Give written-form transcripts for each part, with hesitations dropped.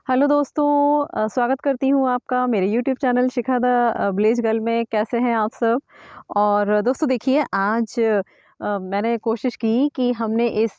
Hello दोस्तों, स्वागत करती हूँ आपका मेरे YouTube channel Shikha the village girl में। कैसे हैं आप सब। और दोस्तों देखिए, आज मैंने कोशिश की कि हमने इस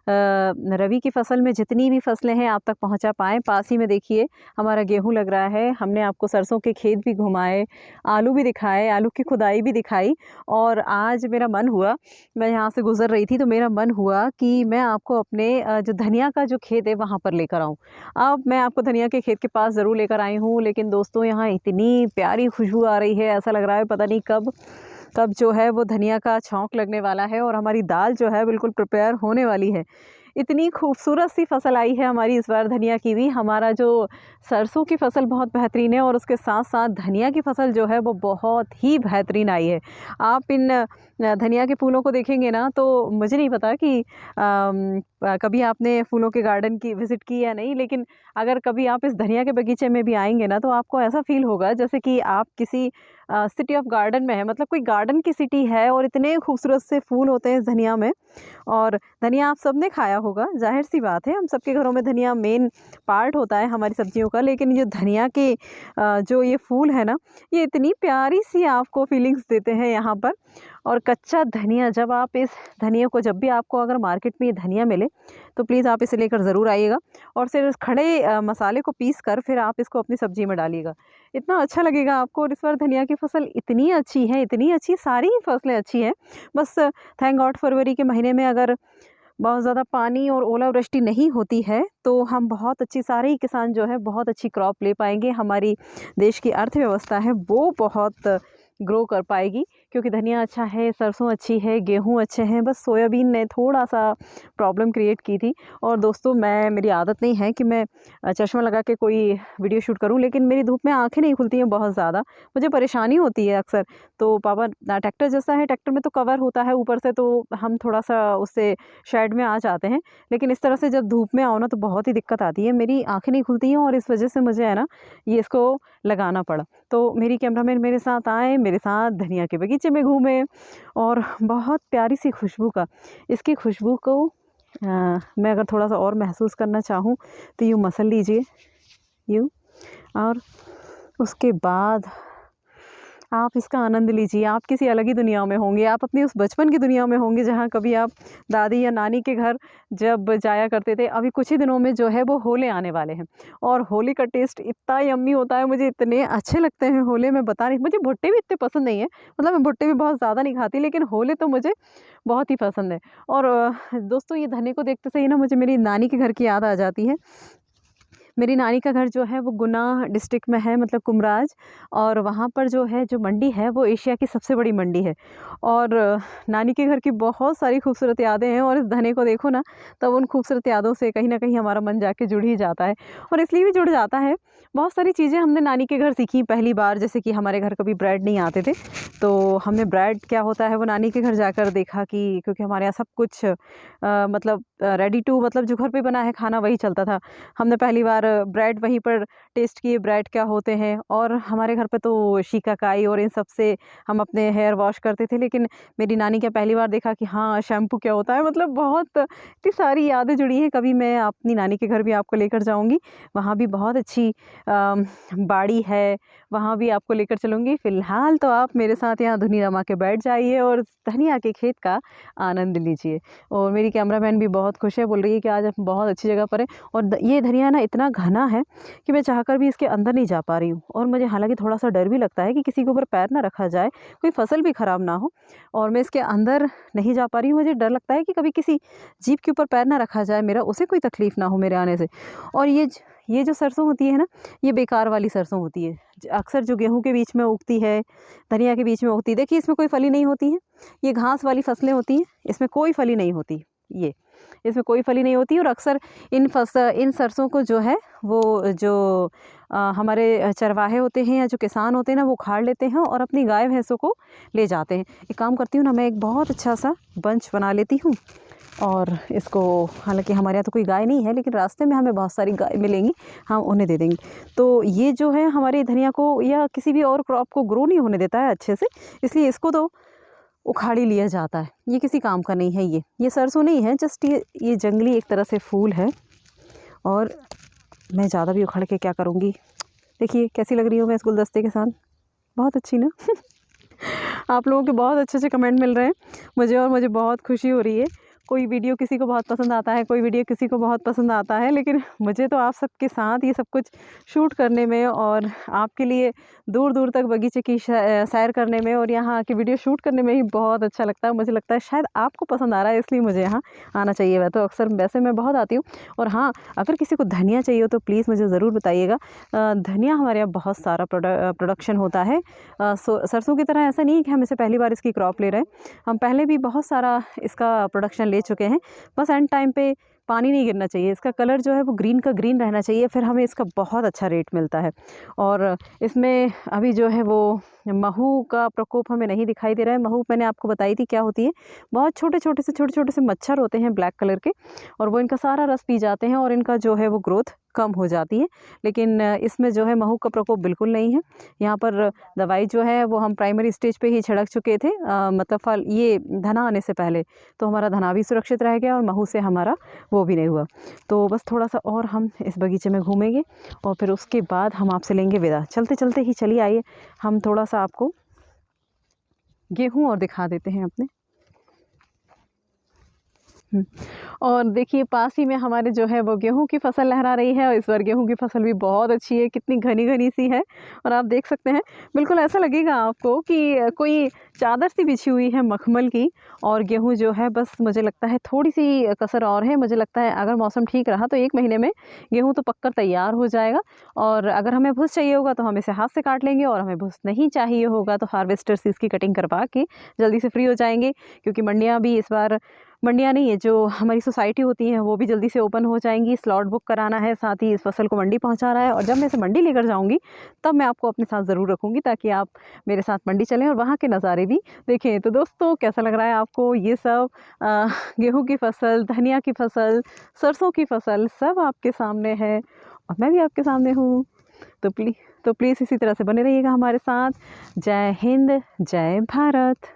रबी की फसल में जितनी भी फसलें हैं आप तक पहुंचा पाएँ। पास ही में देखिए हमारा गेहूं लग रहा है। हमने आपको सरसों के खेत भी घुमाए, आलू भी दिखाए, आलू की खुदाई भी दिखाई। और आज मेरा मन हुआ, मैं यहाँ से गुजर रही थी तो मेरा मन हुआ कि मैं आपको अपने जो धनिया का जो खेत है वहाँ पर लेकर आऊँ। अब मैं आपको धनिया के खेत के पास ज़रूर लेकर आई हूँ, लेकिन दोस्तों यहाँ इतनी प्यारी खुशबू आ रही है, ऐसा लग रहा है पता नहीं कब कब जो है वो धनिया का छौंक लगने वाला है और हमारी दाल जो है बिल्कुल प्रिपेयर होने वाली है। इतनी खूबसूरत सी फसल आई है हमारी इस बार धनिया की भी। हमारा जो सरसों की फसल बहुत बेहतरीन है और उसके साथ साथ धनिया की फसल जो है वो बहुत ही बेहतरीन आई है। आप इन धनिया के फूलों को देखेंगे ना तो मुझे नहीं पता कि कभी आपने फूलों के गार्डन की विज़िट की या नहीं, लेकिन अगर कभी आप इस धनिया के बगीचे में भी आएँगे ना तो आपको ऐसा फ़ील होगा जैसे कि आप किसी सिटी ऑफ गार्डन में है, मतलब कोई गार्डन की सिटी है और इतने खूबसूरत से फूल होते हैं इस धनिया में। और धनिया आप सबने खाया होगा, ज़ाहिर-सी बात है, हम सबके घरों में धनिया मेन पार्ट होता है हमारी सब्जियों का। लेकिन ये धनिया के जो ये फूल है ना, ये इतनी प्यारी-सी आपको फीलिंग्स देते हैं यहाँ पर। और कच्चा धनिया, जब आप इस धनिया को, जब भी आपको अगर मार्केट में ये धनिया मिले तो प्लीज़ आप इसे लेकर ज़रूर आइएगा और फिर इस खड़े मसाले को पीस कर फिर आप इसको अपनी सब्ज़ी में डालिएगा। इतना अच्छा लगेगा आपको। और इस बार धनिया की फसल इतनी अच्छी है, इतनी अच्छी, सारी ही फसलें अच्छी हैं। बस थैंक गॉड फरवरी के महीने में अगर बहुत ज़्यादा पानी और ओलावृष्टि नहीं होती है तो हम बहुत अच्छी, सारे ही किसान जो है बहुत अच्छी क्रॉप ले पाएँगे। हमारी देश की अर्थव्यवस्था है वो बहुत ग्रो कर पाएगी, क्योंकि धनिया अच्छा है, सरसों अच्छी है, गेहूँ अच्छे हैं। बस सोयाबीन ने थोड़ा-सा प्रॉब्लम क्रिएट की थी। और दोस्तों, मेरी आदत नहीं है कि मैं चश्मा लगा के कोई वीडियो शूट करूँ, लेकिन मेरी धूप में आँखें नहीं खुलती हैं बहुत ज़्यादा, मुझे परेशानी होती है अक्सर। तो पापा ट्रैक्टर जैसा है, ट्रैक्टर में तो कवर होता है ऊपर से, तो हम थोड़ा-सा उससे शेड में आ जाते हैं। लेकिन इस तरह से जब धूप में आओ ना तो बहुत ही दिक्कत आती है, मेरी आँखें नहीं खुलती हैं और इस वजह से मुझे है ना ये इसको लगाना पड़ा। तो मेरी कैमरामैन मेरे साथ आए, मेरे साथ धनिया के बगीचे में घूमे और बहुत प्यारी सी खुशबू का, इसकी खुशबू को मैं अगर थोड़ा-सा और महसूस करना चाहूँ तो यूँ मसल लीजिए, यूँ। और उसके बाद आप इसका आनंद लीजिए। आप किसी अलग ही दुनिया में होंगे, आप अपनी उस बचपन की दुनिया में होंगे जहाँ कभी आप दादी या नानी के घर जब जाया करते थे। अभी कुछ ही दिनों में जो है वो होले आने वाले हैं और होली का टेस्ट इतना यम्मी होता है, मुझे इतने अच्छे लगते हैं होले, मैं बता नहीं, मुझे भुट्टे भी इतने पसंद नहीं है, मतलब मैं भुट्टे भी बहुत ज़्यादा नहीं खाती, लेकिन होले तो मुझे बहुत ही पसंद है। और दोस्तों, ये धनिया को देखते से ही ना मुझे मेरी नानी के घर की याद आ जाती है। मेरी नानी का घर जो है वो गुना डिस्ट्रिक्ट में है, मतलब कुमराज। और वहाँ पर जो है, जो मंडी है वो एशिया की सबसे बड़ी मंडी है। और नानी के घर की बहुत सारी खूबसूरत यादें हैं और इस धने को देखो ना तब उन खूबसूरत यादों से कहीं न कहीं हमारा मन जाके जुड़ ही जाता है। और इसलिए भी जुड़ जाता है, बहुत सारी चीज़ें हमने नानी के घर सीखी पहली बार, जैसे कि हमारे घर कभी ब्रेड नहीं आते थे, तो हमने ब्रेड क्या होता है वो नानी के घर जाकर देखा, कि क्योंकि हमारे यहाँ सब कुछ मतलब रेडी टू, मतलब जो घर पे बना है खाना वही चलता था। हमने पहली बार ब्रेड वहीं पर टेस्ट किए, ब्रेड क्या होते हैं। और हमारे घर पे तो शिकाकाई और इन सब से हम अपने हेयर वॉश करते थे, लेकिन मेरी नानी क्या पहली बार देखा कि हाँ, शैम्पू क्या होता है। मतलब बहुत इतनी सारी यादें जुड़ी हैं। कभी मैं अपनी नानी के घर भी आपको लेकर जाऊँगी, वहाँ भी बहुत अच्छी बाड़ी है, वहाँ भी आपको लेकर चलूँगी। फ़िलहाल तो आप मेरे साथ यहाँ धुनी रमा के बैठ जाइए और धनिया के खेत का आनंद लीजिए। और मेरी कैमरामैन भी बहुत खुश है, बोल रही है कि आज हम बहुत अच्छी जगह पर हैं। और ये धनिया ना इतना घना है कि मैं चाहकर भी इसके अंदर नहीं जा पा रही हूँ। और मुझे हालाँकि थोड़ा-सा डर भी लगता है कि किसी के ऊपर पैर ना रखा जाए, कोई फसल भी खराब ना हो, और मैं इसके अंदर नहीं जा पा रही हूँ। मुझे डर लगता है कि कभी किसी जीव के ऊपर पैर ना रखा जाए मेरा, उसे कोई तकलीफ़ ना हो मेरे आने से। और ये जो सरसों होती है ना, ये बेकार वाली सरसों होती है। अक्सर जो गेहूँ के बीच में उगती है, धनिया के बीच में उगती है, देखिए इसमें कोई फली नहीं होती है। ये घास वाली फसलें होती हैं, इसमें कोई फली नहीं होती। ये इसमें कोई फली नहीं होती। और अक्सर इन सरसों को जो है वो जो हमारे चरवाहे होते हैं या जो किसान होते हैं ना, वो उखाड़ लेते हैं और अपनी गाय भैंसों को ले जाते हैं। एक काम करती हूँ ना, मैं एक बहुत अच्छा सा बंच बना लेती हूँ और इसको, हालांकि हमारे यहाँ तो कोई गाय नहीं है, लेकिन रास्ते में हमें बहुत सारी गाय मिलेंगी, हम उन्हें दे देंगे। तो ये जो है हमारे धनिया को या किसी भी और क्रॉप को ग्रो नहीं होने देता है अच्छे से, इसलिए इसको तो उखाड़ ही लिया जाता है। ये किसी काम का नहीं है। ये सरसों नहीं है, जस्ट ये जंगली एक तरह से फूल है। और मैं ज़्यादा भी उखाड़ के क्या करूँगी। देखिए कैसी लग रही हूँ मैं इस गुलदस्ते के साथ, बहुत अच्छी ना। आप लोगों के बहुत अच्छे-अच्छे कमेंट मिल रहे हैं मुझे और मुझे बहुत खुशी हो रही है। कोई वीडियो किसी को बहुत पसंद आता है, कोई वीडियो किसी को बहुत पसंद आता है, लेकिन मुझे तो आप सबके साथ ये सब कुछ शूट करने में और आपके लिए दूर-दूर तक बगीचे की सैर करने में और यहाँ आके वीडियो शूट करने में ही बहुत अच्छा लगता है। मुझे लगता है शायद आपको पसंद आ रहा है, इसलिए मुझे यहाँ आना चाहिए। वह तो अक्सर वैसे मैं बहुत आती हूँ। और हाँ, अगर किसी को धनिया चाहिए हो तो प्लीज़ मुझे ज़रूर बताइएगा। धनिया हमारे यहाँ बहुत सारा प्रोडक्शन होता है। सरसों की तरह ऐसा नहीं है कि हम इसे पहली बार इसकी क्रॉप ले रहे हैं। हम पहले भी बहुत सारा इसका प्रोडक्शन ले चुके हैं। बस एंड टाइम पे पानी नहीं गिरना चाहिए, इसका कलर जो है वो ग्रीन का ग्रीन रहना चाहिए, फिर हमें इसका बहुत अच्छा रेट मिलता है। और इसमें अभी जो है वो महू का प्रकोप हमें नहीं दिखाई दे रहा है। महू मैंने आपको बताई थी क्या होती है। बहुत छोटे-छोटे से मच्छर होते हैं ब्लैक कलर के, और वो इनका सारा रस पी जाते हैं और इनका जो है वो ग्रोथ कम हो जाती है। लेकिन इसमें जो है महू का प्रकोप बिल्कुल नहीं है। यहाँ पर दवाई जो है वो हम प्राइमरी स्टेज पे ही छिड़क चुके थे, मतलब फल ये धना आने से पहले, तो हमारा धना भी सुरक्षित रह गया और महू से हमारा वो भी नहीं हुआ। तो बस थोड़ा-सा और हम इस बगीचे में घूमेंगे और फिर उसके बाद हम आपसे लेंगे विदा। चलते-चलते ही चलिए आइए हम थोड़ा-सा आपको गेहूँ और दिखा देते हैं अपने। और देखिए पास ही में हमारे जो है वो गेहूँ की फसल लहरा रही है और इस बार गेहूँ की फसल भी बहुत अच्छी है, कितनी घनी-घनी सी है। और आप देख सकते हैं, बिल्कुल ऐसा लगेगा आपको कि कोई चादर सी बिछी हुई है मखमल की। और गेहूँ जो है बस मुझे लगता है थोड़ी-सी कसर और है। मुझे लगता है अगर मौसम ठीक रहा तो 1 महीने में गेहूँ तो पककर तैयार हो जाएगा। और अगर हमें भूस चाहिए होगा तो हम इसे हाथ से काट लेंगे, और हमें भूस नहीं चाहिए होगा तो हार्वेस्टर से इसकी कटिंग करवा के जल्दी से फ्री हो जाएँगे। क्योंकि मंडियाँ भी इस बार, मंडियाँ नहीं है, जो हमारी सोसाइटी होती हैं वो भी जल्दी से ओपन हो जाएंगी। स्लॉट बुक कराना है, साथ ही इस फसल को मंडी पहुंचाना है। और जब मैं इसे मंडी लेकर जाऊंगी तब मैं आपको अपने साथ ज़रूर रखूंगी, ताकि आप मेरे साथ मंडी चलें और वहाँ के नज़ारे भी देखें। तो दोस्तों कैसा लग रहा है आपको ये सब? गेहूँ की फसल, धनिया की फसल, सरसों की फसल सब आपके सामने है और मैं भी आपके सामने हूँ। तो प्लीज़ इसी तरह से बने रहिएगा हमारे साथ। जय हिंद, जय भारत।